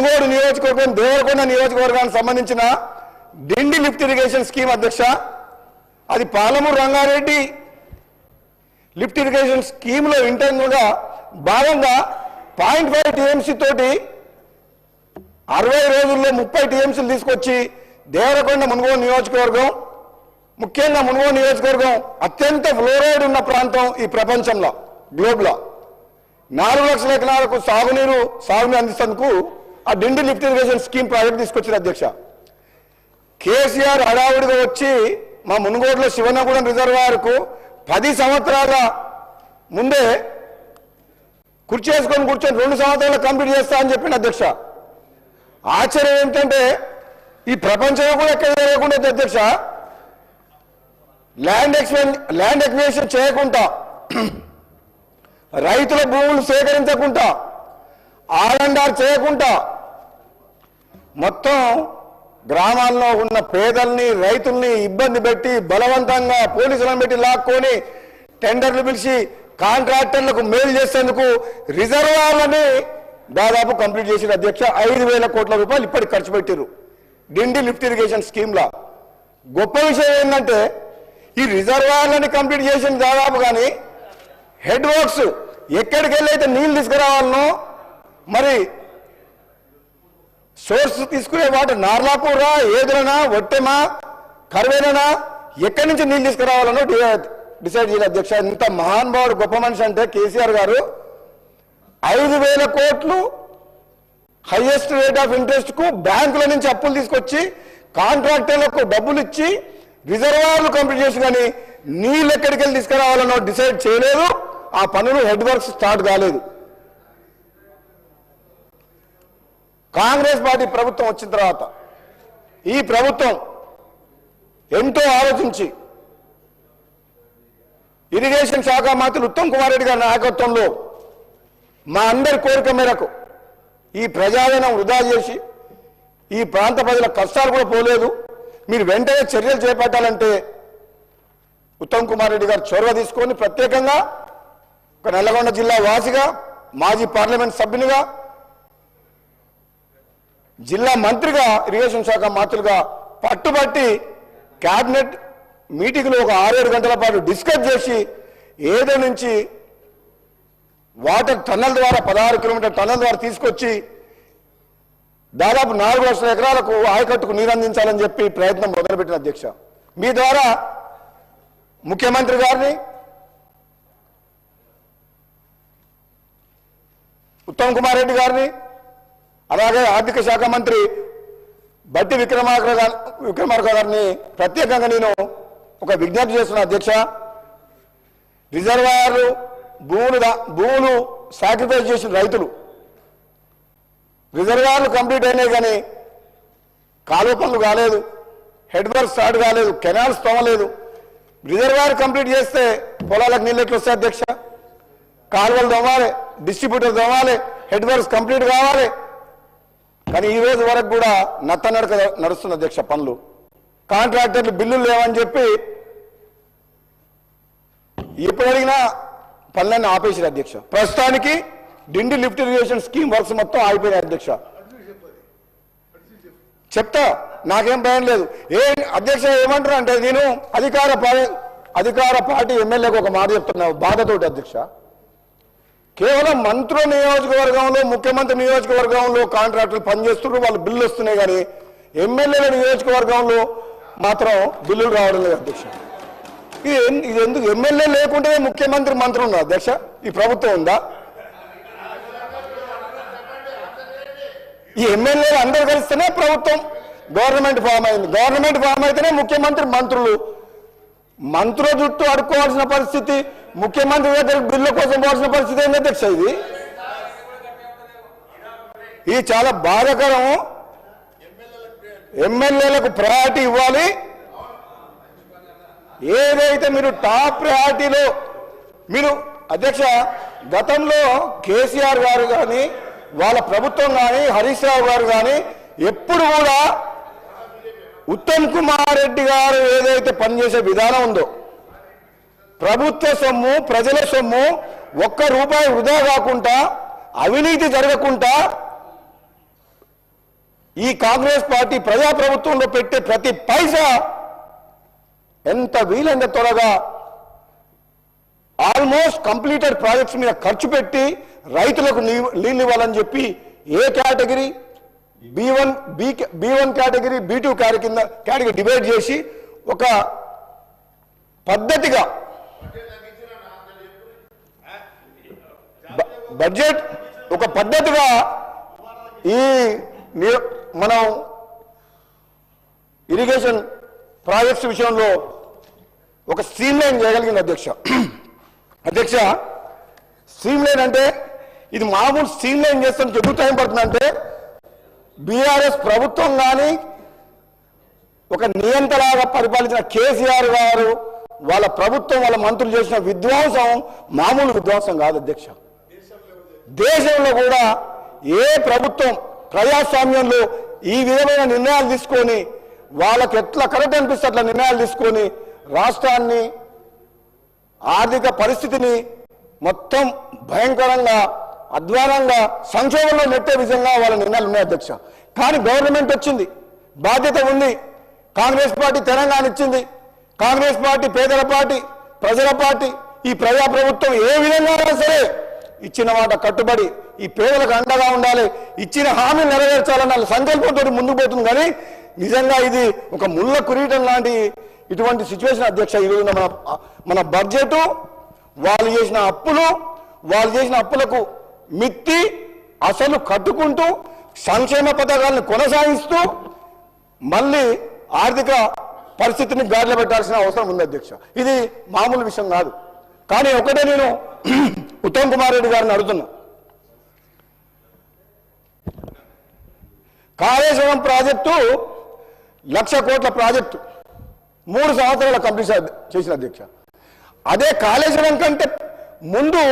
మునుగోడు నియోజకవర్గం దేవరకొండ నియోజకవర్గానికి సంబంధించిన డిండి లిఫ్ట్ ఇరిగేషన్ స్కీమ్ అధ్యక్ష, అది పాలమూరు రంగారెడ్డి లిఫ్ట్ ఇరిగేషన్ స్కీమ్లో ఇంటర్నల్గా భాగంగా 0.5 టీఎంసీ తోటి 60 రోజుల్లో 30 టీఎంసీలు తీసుకొచ్చి దేవరకొండ మునుగోడు నియోజకవర్గం, ముఖ్యంగా మునుగోడు నియోజకవర్గం అత్యంత ఫ్లోరైడ్ ఉన్న ప్రాంతం ఈ ప్రపంచంలో గ్లోబ్లో 4 లక్షల ఎకరాలకు సాగునీరు అందిస్తేందుకు ఆ డిండి లిఫ్ట్ ఇరిగేషన్ స్కీమ్ ప్రాజెక్ట్ తీసుకొచ్చిన అధ్యక్ష. కేసీఆర్ హడావుడిగా వచ్చి మా మునుగోడులో శివనగూడెం రిజర్వాయర్కు 10 సంవత్సరాల ముందే కూర్చొని 2 సంవత్సరాలు కంప్లీట్ చేస్తా అని చెప్పిన అధ్యక్ష. ఆశ్చర్యం ఏంటంటే ఈ ప్రపంచంలో కూడా ఎక్కడ జరగకుండా అధ్యక్ష, ల్యాండ్ ఎక్విజిషన్ చేయకుండా, రైతుల భూములు సేకరించకుండా, ఆర్ఎండ్ఆర్ చేయకుండా మొత్తం గ్రామాల్లో ఉన్న పేదల్ని రైతుల్ని ఇబ్బంది పెట్టి బలవంతంగా పోలీసులను పెట్టి లాక్కొని టెండర్లు పిలిచి కాంట్రాక్టర్లకు మేలు చేసేందుకు రిజర్వాయర్లని దాదాపు కంప్లీట్ చేసిన అధ్యక్ష. 5,000 కోట్ల రూపాయలు ఇప్పటికి ఖర్చు పెట్టారు డిండి లిఫ్ట్ ఇరిగేషన్ స్కీమ్లా. గొప్ప విషయం ఏంటంటే ఈ రిజర్వాయర్లని కంప్లీట్ చేసిన దాదాపు కానీ హెడ్ వర్క్స్ ఎక్కడికి వెళ్ళి అయితే నీళ్ళు తీసుకురావాలనో, మరి సోర్స్ తీసుకునే వాటి నార్లాపూరా, ఏదులనా, ఒట్టెమా, కర్వేలనా, ఎక్కడి నుంచి నీళ్ళు తీసుకురావాలనో డిసైడ్ చేయాలి అధ్యక్ష. ఇంత మహానుభావుడు గొప్ప మనిషి అంటే కేసీఆర్ గారు 5,000 కోట్లు హైయెస్ట్ రేట్ ఆఫ్ ఇంట్రెస్ట్ కు బ్యాంకుల నుంచి అప్పులు తీసుకొచ్చి కాంట్రాక్టర్లకు డబ్బులు ఇచ్చి రిజర్వాయర్లు కంప్లీట్ చేసి కానీ నీళ్ళు ఎక్కడికి వెళ్ళి తీసుకురావాలనో డిసైడ్ చేయలేదు. ఆ పనులు హెడ్ వర్క్స్ స్టార్ట్ కాలేదు. కాంగ్రెస్ పార్టీ ప్రభుత్వం వచ్చిన తర్వాత ఈ ప్రభుత్వం ఎంతో ఆలోచించి ఇరిగేషన్ శాఖ మంత్రి ఉత్తమ్ కుమార్ రెడ్డి గారి నాయకత్వంలో మా అందరి కోరిక మేరకు ఈ ప్రజాధనం వృధా చేసి ఈ ప్రాంత ప్రజల కష్టాలు కూడా పోలేదు, మీరు వెంటనే చర్యలు చేపట్టాలంటే ఉత్తమ్ కుమార్ రెడ్డి గారు చొరవ తీసుకొని ప్రత్యేకంగా ఒక నల్లగొండ జిల్లా వాసిగా, మాజీ పార్లమెంట్ సభ్యునిగా, జిల్లా మంత్రిగా, ఇరిగేషన్ శాఖ మంత్రులుగా పట్టుబట్టి క్యాబినెట్ మీటింగ్లో ఒక 6-7 గంటల పాటు డిస్కస్ చేసి ఏదో నుంచి వాటర్ టన్నల్ ద్వారా 16 కిలోమీటర్ టన్నల్ ద్వారా తీసుకొచ్చి దాదాపు 4 లక్షల ఎకరాలకు ఆయకట్టుకు నీరు అందించాలని చెప్పి ప్రయత్నం మొదలుపెట్టిన అధ్యక్ష. మీ ద్వారా ముఖ్యమంత్రి గారిని, ఉత్తమ్ కుమార్ రెడ్డి గారిని, అలాగే ఆర్థిక శాఖ మంత్రి బట్టి విక్రమార్క గారిని ప్రత్యేకంగా నేను ఒక విజ్ఞప్తి చేస్తున్నా అధ్యక్ష. రిజర్వాయర్లు భూములు సాక్రిఫైస్ చేసిన రైతులు రిజర్వాయర్లు కంప్లీట్ అయినాయి కానీ కాలువ పనులు కాలేదు, హెడ్ వర్క్ స్టార్ట్ కాలేదు, కెనాల్స్ తోమలేదు. రిజర్వాయర్ కంప్లీట్ చేస్తే పొలాలకు నీళ్ళు ఎట్లా వస్తాయి అధ్యక్ష? కాలువలు తోమాలి, డిస్ట్రిబ్యూటర్ తోమాలి, హెడ్ వర్క్స్ కంప్లీట్ కావాలి. కానీ ఈ రోజు వరకు కూడా నత్తనడక నడుస్తుంది అధ్యక్ష పనులు. కాంట్రాక్టర్లు బిల్లులు లేవని చెప్పి ఎప్పుడు అడిగినా పనులన్నీ ఆపేసారు అధ్యక్ష. ప్రస్తుతానికి డిండి లిఫ్ట్ ఇరిగేషన్ స్కీమ్ వర్క్స్ మొత్తం ఆగిపోయినాయి అధ్యక్ష. చెప్తా, నాకేం భయం లేదు. అధ్యక్ష ఏమంటారు అంటే, నేను అధికార పార్టీ ఎమ్మెల్యేకి ఒక మాట చెప్తున్నావు బాధతోటి అధ్యక్ష. కేవలం మంత్రుల నియోజకవర్గంలో, ముఖ్యమంత్రి నియోజకవర్గంలో కాంట్రాక్టర్లు పనిచేస్తున్నారు, వాళ్ళు బిల్లు వస్తున్నాయి కానీ ఎమ్మెల్యేల నియోజకవర్గంలో మాత్రం బిల్లులు రావడం లేదు అధ్యక్ష. ఇది ఎందుకు? ఎమ్మెల్యే లేకుంటే ముఖ్యమంత్రి మంత్రులు ఉన్నారు అధ్యక్ష. ఈ ప్రభుత్వం ఉందా? ఈ ఎమ్మెల్యేలు అందరూ కలిస్తేనే ప్రభుత్వం గవర్నమెంట్ ఫామ్ అయింది. గవర్నమెంట్ ఫామ్ అయితేనే ముఖ్యమంత్రి మంత్రుల చుట్టూ అడుక్కోవాల్సిన పరిస్థితి, ముఖ్యమంత్రి దగ్గర బిల్లు కోసం పోవాల్సిన పరిస్థితి ఏంటి అధ్యక్ష? ఇది చాలా బాధాకరము. ఎమ్మెల్యేలకు ప్రయారిటీ ఇవ్వాలి. ఏదైతే మీరు టాప్ ప్రయారిటీలో మీరు అధ్యక్ష, గతంలో కేసీఆర్ గారు కానీ వాళ్ళ ప్రభుత్వం కానీ హరీష్ రావు గారు కానీ ఎప్పుడు కూడా ఉత్తమ్ కుమార్ రెడ్డి గారు ఏదైతే పనిచేసే విధానం ఉందో, ప్రభుత్వ సొమ్ము, ప్రజల సొమ్ము, ఒక్క రూపాయి వృధా కాకుండా, అవినీతి జరగకుండా ఈ కాంగ్రెస్ పార్టీ ప్రజాప్రభుత్వంలో పెట్టే ప్రతి పైసా ఎంత వీలైనంత త్వరగా ఆల్మోస్ట్ కంప్లీటెడ్ ప్రాజెక్ట్స్ మీద ఖర్చు పెట్టి రైతులకు నీళ్ళు ఇవ్వాలని చెప్పి A category B1 category B2 category divide చేసి ఒక పద్ధతిగా బడ్జెట్ ఒక పద్ధతిగా ఈ మనం ఇరిగేషన్ ప్రాజెక్ట్స్ విషయంలో ఒక స్ట్రీమ్లైన్ చేయగలిగింది అధ్యక్ష స్ట్రీమ్లైన్ అంటే ఇది మామూలు స్ట్రీమ్లైన్ చేస్తానికి ఎందుకు టైం పడుతుందంటే బీఆర్ఎస్ ప్రభుత్వం కానీ ఒక నియంత్రణగా పరిపాలించిన కేసీఆర్ గారు వాళ్ళ ప్రభుత్వం వాళ్ళ మంత్రులు చేసిన విధ్వంసం మామూలు విధ్వంసం కాదు అధ్యక్ష. దేశంలో కూడా ఏ ప్రభుత్వం ప్రజాస్వామ్యంలో ఈ విధమైన నిర్ణయాలు తీసుకొని వాళ్ళకి ఎట్లా కరెక్ట్ అనిపిస్తే అట్లా నిర్ణయాలు తీసుకొని రాష్ట్రాన్ని ఆర్థిక పరిస్థితిని మొత్తం భయంకరంగా అధ్వానంగా సంక్షోభంలో నెట్టే విధంగా వాళ్ళ నిర్ణయాలు ఉన్నాయి అధ్యక్ష. కానీ గవర్నమెంట్ వచ్చింది, బాధ్యత ఉంది. కాంగ్రెస్ పార్టీ తెలంగాణ ఇచ్చింది, కాంగ్రెస్ పార్టీ పేదల పార్టీ, ప్రజల పార్టీ. ఈ ప్రజాప్రభుత్వం ఏ విధంగా సరే ఇచ్చిన మాట కట్టుబడి ఈ పేదలకు అండగా ఉండాలి, ఇచ్చిన హామీ నెరవేర్చాలన్న సంకల్పంతో ముందుకు పోతుంది. కానీ నిజంగా ఇది ఒక ముళ్ళ కురీటం లాంటి ఇటువంటి సిచ్యువేషన్ అధ్యక్ష. ఈరోజు మన బడ్జెట్ వాళ్ళు చేసిన అప్పులకు మిత్తి అసలు కట్టుకుంటూ సంక్షేమ పథకాలను కొనసాగిస్తూ మళ్ళీ ఆర్థిక పరిస్థితిని గాడిలో పెట్టాల్సిన అవసరం ఉంది అధ్యక్ష. ఇది మామూలు విషయం కాదు. కానీ ఒకటే నేను ఉత్తమ్ కుమార్ రెడ్డి గారిని అడుగుతున్నా, కాళేశ్వరం ప్రాజెక్టు 1,00,000 కోట్ల ప్రాజెక్టు 3 సంవత్సరాల కంప్లీట్ చేసిన అధ్యక్ష. అదే కాళేశ్వరం కంటే ముందు